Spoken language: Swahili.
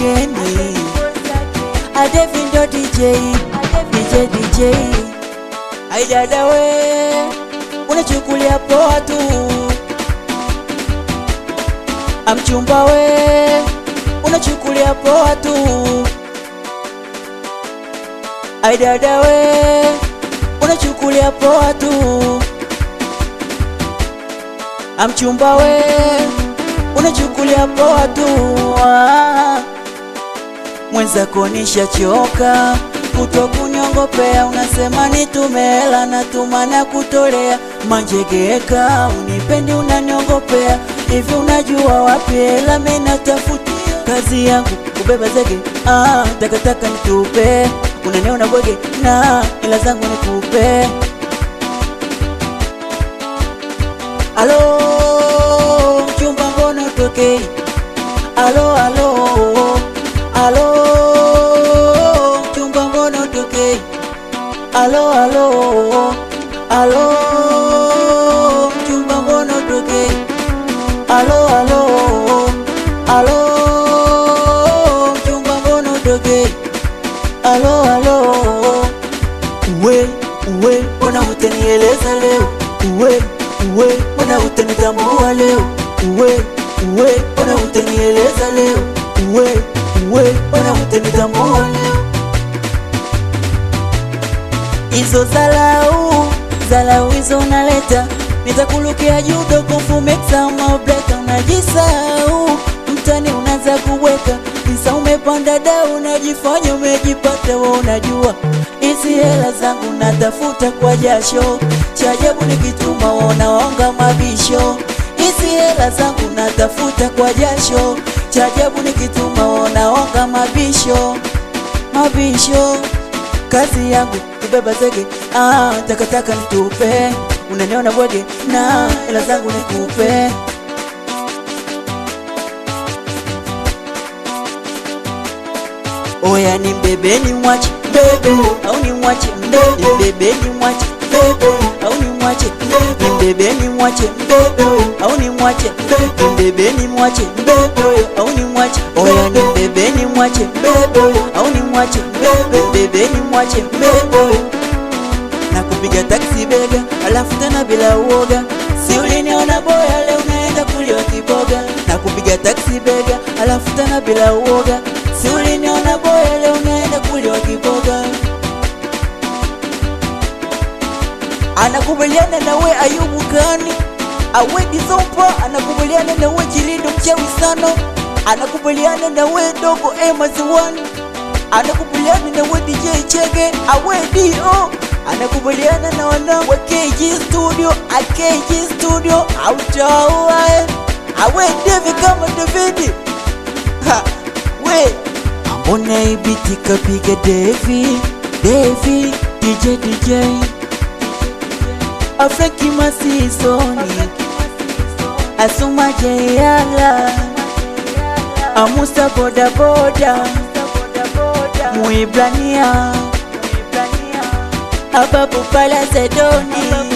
again. Adevindo DJ. Ai dada we, unachukulia poa tu. Amchumba we, unachukulia poa tu. Ai dada we, unachukulia poa tu. Amchumba we, unachukulia poa tu. Mwenzako nishachoka kutokunyongopea, unasema nitumela na tumana kutolea. Manjegeka unipendi unanyongopea, hivi unajua wapi hela mimi natafutia? Kazi yangu kubeba zege, takataka nitupe. Unaniona bwege na hela zangu nikupe. Alo mchumba mbona utokei? Alo mchumba mbona utokei? Alo mchumba mbona utokei? Alo mchumba mbona utokei? Alo uwe mbona utanieleza leo? Uwe mbona utanitambua leo? Uwe mbona utanieleza leo? Uwe mbona utanitambua leo? Hizo zalau hizo unaleta, nitakulukia judo kufumexa mableka. Unajisau mtani unaanza kuweka, nisa umepanda dau, unajifanya umejipata. Wa unajua hizi hela zangu natafuta kwa jasho, chajabu nikituma wanaonga mabisho. Hizi hela zangu natafuta kwa jasho, chajabu nikituma wanaonga mabisho. Kazi yangu kubeba zege, takataka nitupe. Unaniona bwege na hela zangu nikupe. Oya ni mbebe ni mwache mbebe, au ni mwache mbebe. Mbebe ni mwache mbebe, au ni mwache mbebe. Mbebe ni mwache mbebe, au ni mwache mbebe. Mbebe ni mwache mbebe, au ni mwache. Oya ni mbebe ni mwache mbebe, au ni mwache mbebe. Mbebe ni mwache mbebe. Na kupiga taksi bega, alafu tena bila uoga. Si uliniona boya leo unaenda kuliwa kiboga. Na kupiga taksi bega, alafu tena bila uoga. Si uliniona boya leo unaenda kuliwa kiboga. Anakubaliana na we Ayubu Kani, awe Dizompa. Anakubaliana na we Jilindo mchawi sana. Anakubaliana na we Dogo Emaziwani. Anakubaliana na we DJ Chege, awe D.O. Anakubaliana na wana wa KG Studio, KG Studio autawae. Awe David kama David. We ambona ibiti kapiga David DJ Afreki Masisoni, Asuma Jeyala, Amusa boda Muibrania, Ababu Pala Zedoni.